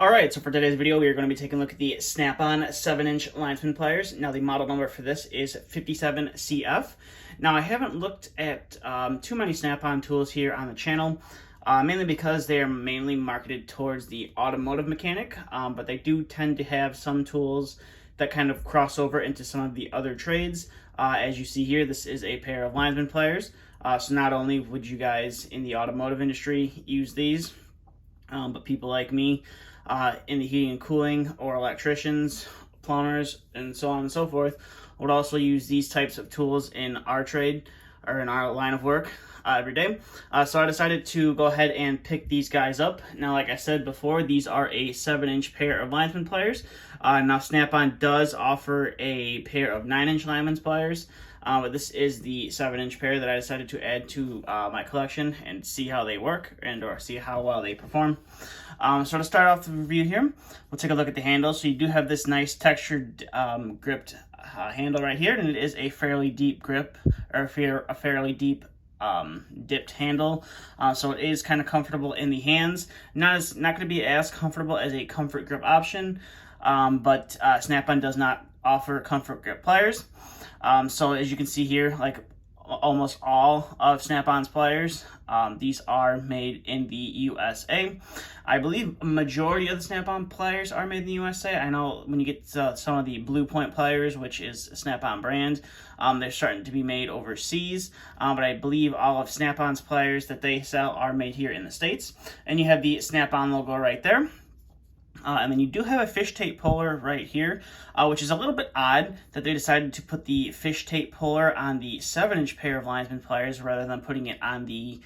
Alright, so for today's video, we are going to be taking a look at the Snap-on 7-inch Linesman Pliers. Now, the model number for this is 57CF. Now, I haven't looked at too many Snap-on tools here on the channel, mainly because they are mainly marketed towards the automotive mechanic, but they do tend to have some tools that kind of cross over into some of the other trades. As you see here, this is a pair of Linesman Pliers. So not only would you guys in the automotive industry use these, but people like me, in the heating and cooling, or electricians, plumbers, and so on and so forth, would also use these types of tools in our trade or in our line of work every day. So I decided to go ahead and pick these guys up. Now, like I said before, these are a 7-inch pair of Linesman Pliers. Now, Snap-on does offer a pair of 9-inch Lineman Pliers. But this is the 7-inch pair that I decided to add to my collection and see how they work or see how well they perform. So to start off the review here, we'll take a look at the handle. So you do have this nice textured gripped handle right here, and it is a fairly deep grip, or a fairly deep dipped handle. So it is kind of comfortable in the hands. Not going to be as comfortable as a comfort grip option, but Snap-on does not offer comfort grip pliers. So as you can see here, like almost all of Snap-on's pliers, these are made in the USA. I believe a majority of the Snap-on pliers are made in the USA. I know when you get some of the Blue Point pliers, which is a Snap-on brand, they're starting to be made overseas. But I believe all of Snap-on's pliers that they sell are made here in the States. And you have the Snap-on logo right there. And then you do have a fish tape puller right here, which is a little bit odd that they decided to put the fish tape puller on the 7-inch pair of Linesman Pliers rather than putting it on the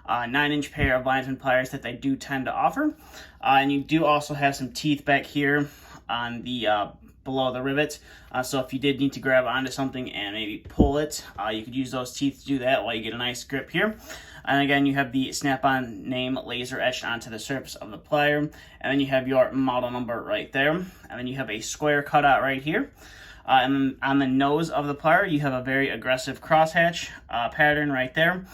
9-inch pair of Linesman Pliers that they do tend to offer. And you do also have some teeth back here on the below the rivet. So if you did need to grab onto something and maybe pull it, you could use those teeth to do that while you get a nice grip here. And again, you have the Snap-on name laser etched onto the surface of the plier. And then you have your model number right there. And then you have a square cutout right here. And then on the nose of the plier, you have a very aggressive crosshatch pattern right there.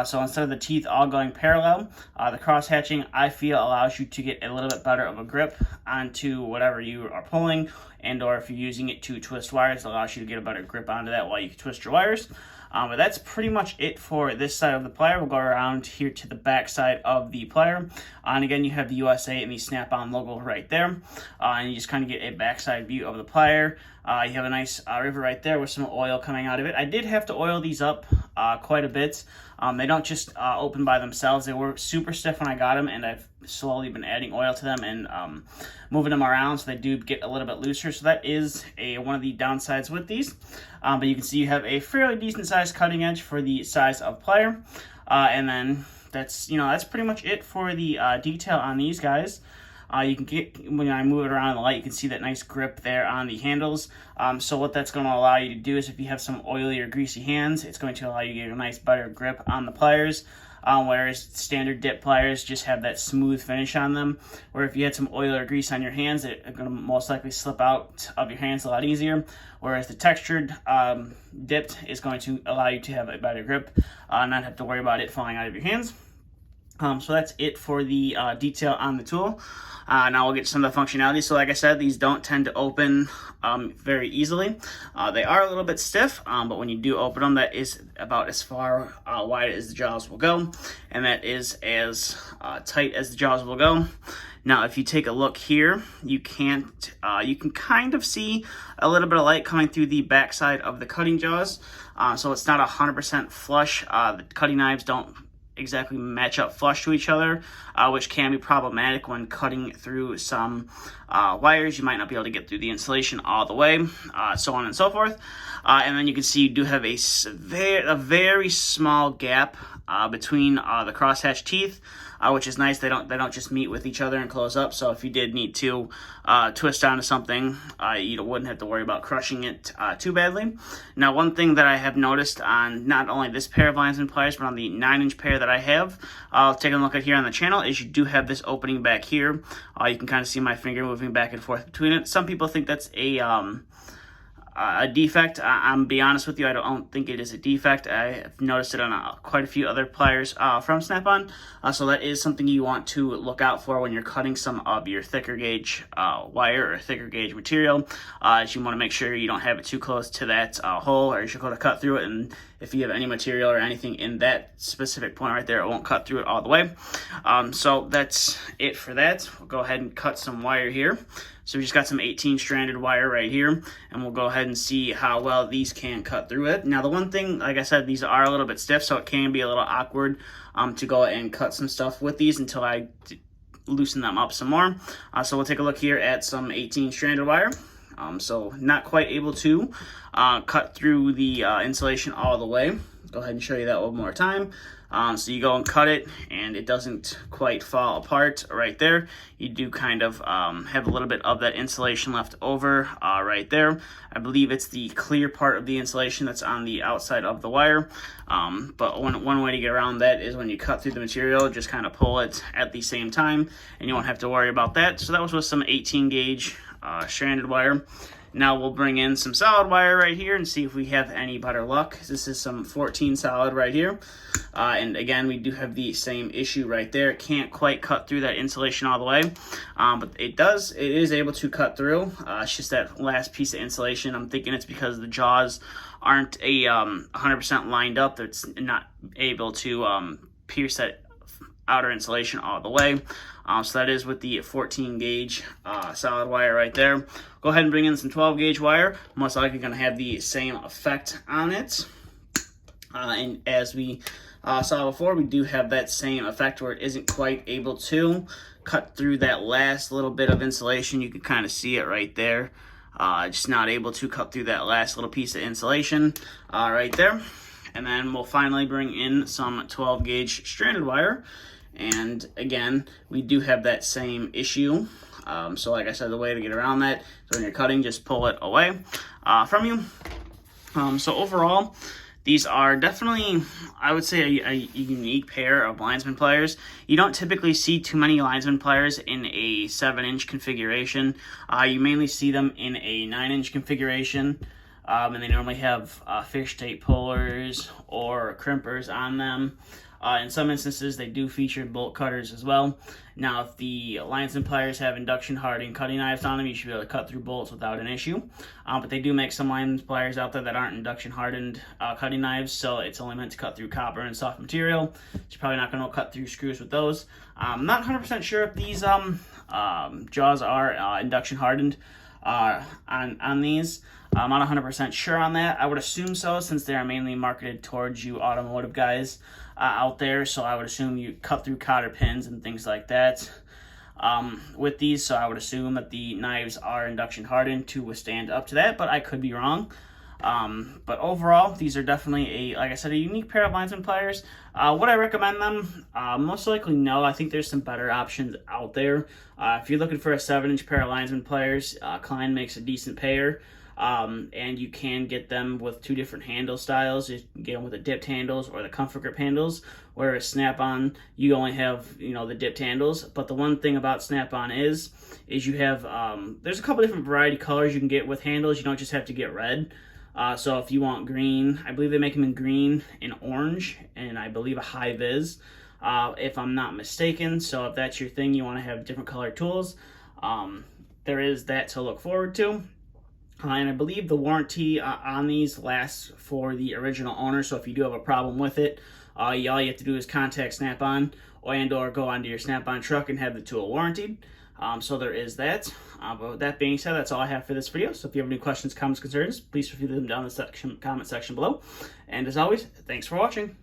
So instead of the teeth all going parallel, the crosshatching, I feel, allows you to get a little bit better of a grip onto whatever you are pulling, and or if you're using it to twist wires, it allows you to get a better grip onto that while you twist your wires. But that's pretty much it for this side of the plier. We'll go around here to the back side of the plier. And again, you have the USA and the Snap-on logo right there. And you just kind of get a backside view of the plier. You have a nice rivet right there with some oil coming out of it. I did have to oil these up quite a bit. They don't just open by themselves. They were super stiff when I got them, and I've slowly been adding oil to them and moving them around so they do get a little bit looser. So that is one of the downsides with these. But you can see you have a fairly decent sized cutting edge for the size of plier. And then that's pretty much it for the detail on these guys. You can get, when I move it around in the light, you can see that nice grip there on the handles. So what that's going to allow you to do is if you have some oily or greasy hands, it's going to allow you to get a nice better grip on the pliers. Whereas standard dip pliers just have that smooth finish on them. Where if you had some oil or grease on your hands, it's going to most likely slip out of your hands a lot easier. Whereas the textured dipped is going to allow you to have a better grip, not have to worry about it falling out of your hands. So that's it for the detail on the tool. Now we'll get to some of the functionality. So like I said, these don't tend to open very easily. They are a little bit stiff, but when you do open them, that is about as far wide as the jaws will go, and that is as tight as the jaws will go. Now, if you take a look here, you can kind of see a little bit of light coming through the backside of the cutting jaws. So it's not 100% flush. The cutting knives don't exactly match up flush to each other, which can be problematic when cutting through some wires. You might not be able to get through the insulation all the way, so on and so forth. And then you can see you do have a very small gap between the crosshatch teeth, which is nice. They don't just meet with each other and close up. So if you did need to twist onto something, you wouldn't have to worry about crushing it too badly. Now, one thing that I have noticed on not only this pair of Linesman Pliers, but on the 9-inch pair that I have, I'll take a look at here on the channel, is you do have this opening back here. You can kind of see my finger moving back and forth between it. Some people think that's a a defect. I'm be honest with you, I don't think it is a defect. I've noticed it on quite a few other pliers from Snap-on. So that is something you want to look out for when you're cutting some of your thicker gauge wire or thicker gauge material. You want to make sure you don't have it too close to that hole, or you're going to cut through it, and if you have any material or anything in that specific point right there, it won't cut through it all the way. So that's it for that. We'll go ahead and cut some wire here. So we just got some 18 stranded wire right here, and we'll go ahead and see how well these can cut through it. Now the one thing, like I said, these are a little bit stiff, so it can be a little awkward to go and cut some stuff with these until I loosen them up some more. So we'll take a look here at some 18 stranded wire. So not quite able to cut through the insulation all the way. Go ahead and show you that one more time. So you go and cut it, and it doesn't quite fall apart right there. You do kind of have a little bit of that insulation left over right there. I believe it's the clear part of the insulation that's on the outside of the wire. But one way to get around that is when you cut through the material, just kind of pull it at the same time, and you won't have to worry about that. So that was with some 18 gauge stranded wire. Now we'll bring in some solid wire right here and see if we have any better luck. This is some 14 solid right here. And again, we do have the same issue right there. It can't quite cut through that insulation all the way, but it is able to cut through. It's just that last piece of insulation. I'm thinking it's because the jaws aren't 100% lined up. It's not able to pierce that outer insulation all the way. So that is with the 14 gauge solid wire right there. Go ahead and bring in some 12 gauge wire. Most likely going to have the same effect on it. And as we saw before, we do have that same effect where it isn't quite able to cut through that last little bit of insulation. You can kind of see it right there. Just not able to cut through that last little piece of insulation right there. And then we'll finally bring in some 12 gauge stranded wire. And again, we do have that same issue. So like I said, the way to get around that is when you're cutting, just pull it away from you. So overall, these are definitely, I would say, a unique pair of Linesman pliers. You don't typically see too many Linesman pliers in a 7-inch configuration. You mainly see them in a 9-inch configuration. And they normally have fish tape pullers or crimpers on them. In some instances, they do feature bolt cutters as well. Now, if the Linesman pliers have induction hardened cutting knives on them, you should be able to cut through bolts without an issue. But they do make some Linesman pliers out there that aren't induction hardened cutting knives, so it's only meant to cut through copper and soft material. You're probably not going to cut through screws with those. I'm not 100% sure if these jaws are induction hardened on these. I'm not 100% sure on that. I would assume so, since they are mainly marketed towards you automotive guys out there. So I would assume you cut through cotter pins and things like that with these. So I would assume that the knives are induction hardened to withstand up to that, but I could be wrong. But overall, these are definitely like I said, a unique pair of Linesman pliers. Would I recommend them? Most likely no. I think there's some better options out there. If you're looking for a 7-inch pair of Linesman pliers, Klein makes a decent pair. And you can get them with 2 different handle styles. You can get them with the dipped handles or the comfort grip handles, whereas Snap-on, you only have, the dipped handles. But the one thing about Snap-on is you have, there's a couple different variety colors you can get with handles. You don't just have to get red. So if you want green, I believe they make them in green and orange, and I believe a high vis, if I'm not mistaken. So if that's your thing, you want to have different colored tools, there is that to look forward to. And I believe the warranty on these lasts for the original owner. So if you do have a problem with it, all you have to do is contact Snap-on or go onto your Snap-on truck and have the tool warranted. So there is that. But with that being said, that's all I have for this video. So if you have any questions, comments, concerns, please feel free to leave them down in the comment section below. And as always, thanks for watching.